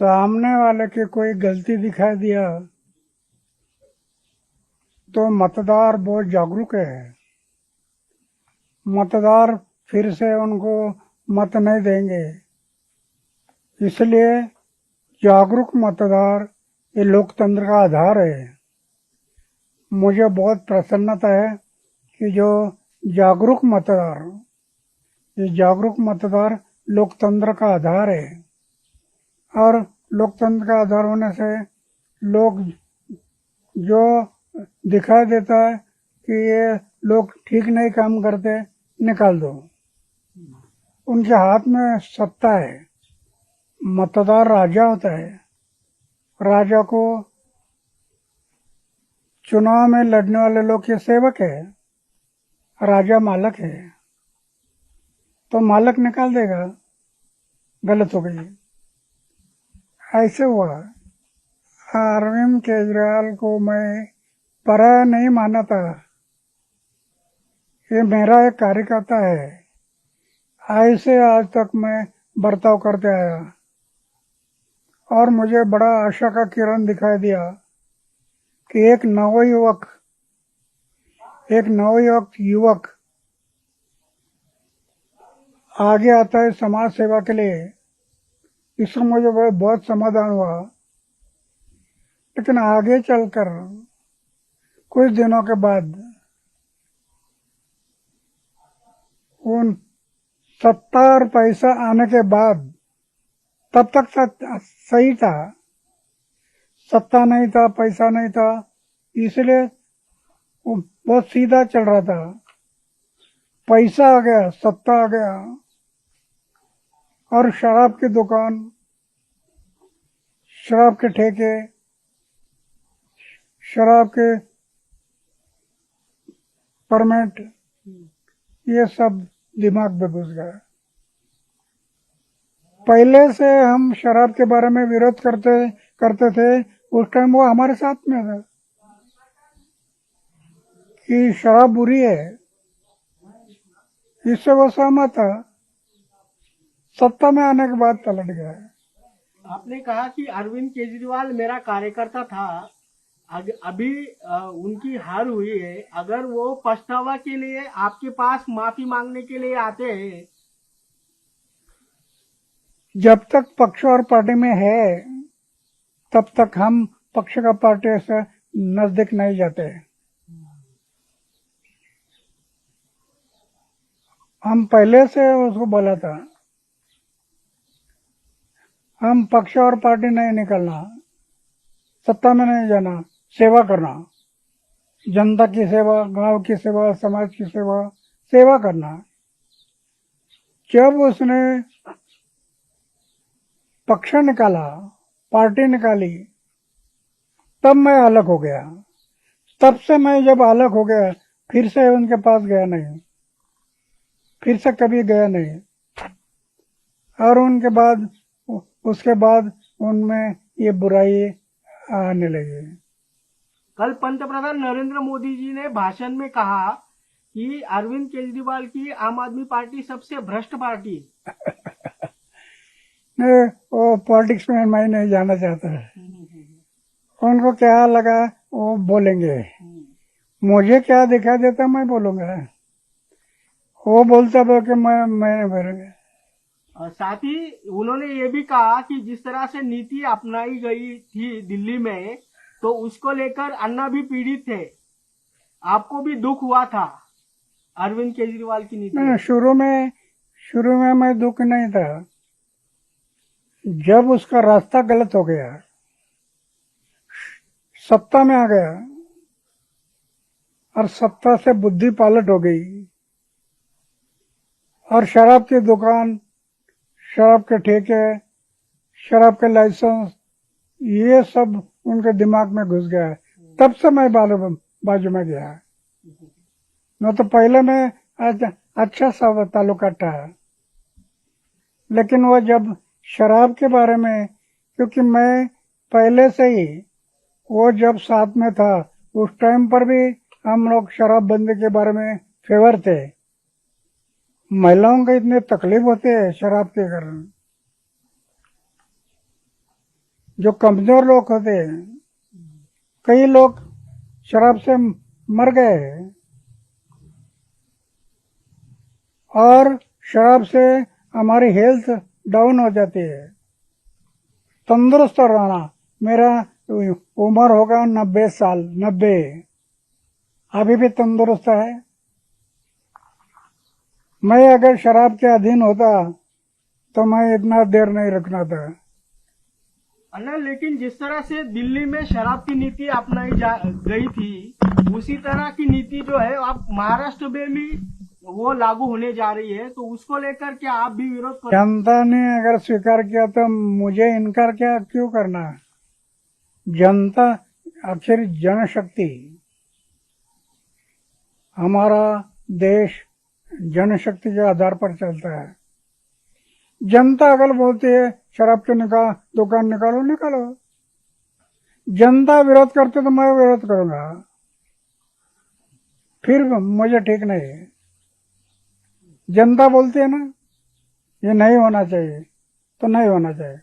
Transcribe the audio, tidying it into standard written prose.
सामने वाले की कोई गलती दिखाई दिया तो मतदार बहुत जागरूक है। मतदार फिर से उनको मत नहीं देंगे। इसलिए जागरूक मतदार ये लोकतंत्र का आधार है। मुझे बहुत प्रसन्नता है कि जो जागरूक मतदार, ये जागरूक मतदार लोकतंत्र का आधार है। और लोकतंत्र का आधार होने से लोग जो दिखाई देता है कि ये लोग ठीक नहीं काम करते, निकाल दो। उनके हाथ में सत्ता है। मतदार राजा होता है। राजा को चुनाव में लड़ने वाले लोग के सेवक है, राजा मालक है। तो मालक निकाल देगा, गलत हो गई। ऐसे हुआ। अरविंद केजरीवाल को मैं पराया नहीं माना था। ये मेरा एक कार्यकर्ता है। ऐसे आज तक मैं बर्ताव करते आया और मुझे बड़ा आशा का किरण दिखाई दिया कि एक नवयुवक युवक आगे आता है समाज सेवा के लिए। इससे मुझे बहुत समाधान हुआ। लेकिन आगे चलकर कुछ दिनों के बाद उन सत्ता और पैसा आने के बाद, तब तक सही था, सत्ता नहीं था, पैसा नहीं था, इसलिए वो बहुत सीधा चल रहा था। पैसा आ गया, सत्ता आ गया और शराब की दुकान, शराब के ठेके, शराब के परमिट, ये सब दिमाग में घुस गया। पहले से हम शराब के बारे में विरोध करते थे। उस टाइम वो हमारे साथ में था कि शराब बुरी है, इससे वो सहमत था। सत्ता में आने के बाद पलट गया। आपने कहा कि अरविंद केजरीवाल मेरा कार्यकर्ता था। अभी उनकी हार हुई है। अगर वो पछतावा के लिए आपके पास माफी मांगने के लिए आते हैं, जब तक पक्ष और पार्टी में है तब तक हम पक्ष का पार्टी से नजदीक नहीं जाते। हम पहले से उसको बोला था, हम पक्ष और पार्टी नहीं निकलना, सत्ता में नहीं जाना, सेवा करना, जनता की सेवा, गांव की सेवा, समाज की सेवा, सेवा करना। जब उसने पक्ष निकाला, पार्टी निकाली, तब मैं अलग हो गया। तब से मैं जब अलग हो गया, फिर से उनके पास गया नहीं, फिर से कभी गया नहीं। और उसके बाद उनमें ये बुराई आने लगी। कल पंतप्रधान नरेंद्र मोदी जी ने भाषण में कहा कि अरविंद केजरीवाल की आम आदमी पार्टी सबसे भ्रष्ट पार्टी। नहीं, वो पॉलिटिक्स में मैं नहीं जाना चाहता। उनको क्या लगा वो बोलेंगे, मुझे क्या दिखा देता मैं बोलूंगा। वो बोलता था कि मैं बोलूंगा। और साथ ही उन्होंने ये भी कहा कि जिस तरह से नीति अपनाई गई थी दिल्ली में, तो उसको लेकर अन्ना भी पीड़ित थे। आपको भी दुख हुआ था अरविंद केजरीवाल की नीति? शुरू में मैं दुख नहीं था। जब उसका रास्ता गलत हो गया, सत्ता में आ गया और सत्ता से बुद्धि पालट हो गई और शराब की दुकान, शराब के ठेके, शराब के लाइसेंस, ये सब उनके दिमाग में घुस गया। तब से मैं बाजू में गया। न तो पहले में अच्छा सा ताल्लुका था, लेकिन वो जब शराब के बारे में, क्योंकि मैं पहले से ही वो जब साथ में था, उस टाइम पर भी हम लोग शराबबंदी के बारे में फेवर थे। महिलाओं को इतने तकलीफ होते हैं शराब के कारण। जो कमजोर लोग होते हैं, कई लोग शराब से मर गए और शराब से हमारी हेल्थ डाउन हो जाती है। तंदुरुस्त रहना, मेरा उम्र होगा 90 साल, 90, अभी भी तंदुरुस्त है। मैं अगर शराब के अधीन होता तो मैं इतना देर नहीं रखना था। अन्ना, लेकिन जिस तरह से दिल्ली में शराब की नीति अपनाई गई थी, उसी तरह की नीति जो है आप महाराष्ट्र में भी वो लागू होने जा रही है, तो उसको लेकर क्या आप भी विरोध कर? जनता ने अगर स्वीकार किया तो मुझे इनकार क्या क्यों करना? जनता, आखिर जनशक्ति, हमारा देश जनशक्ति के आधार पर चलता है। जनता अगर बोलती है शराब की दुकान निकालो, निकालो। जनता विरोध करते तो मैं विरोध करूंगा, फिर मुझे ठीक नहीं है। जनता बोलती है ना ये नहीं होना चाहिए, तो नहीं होना चाहिए।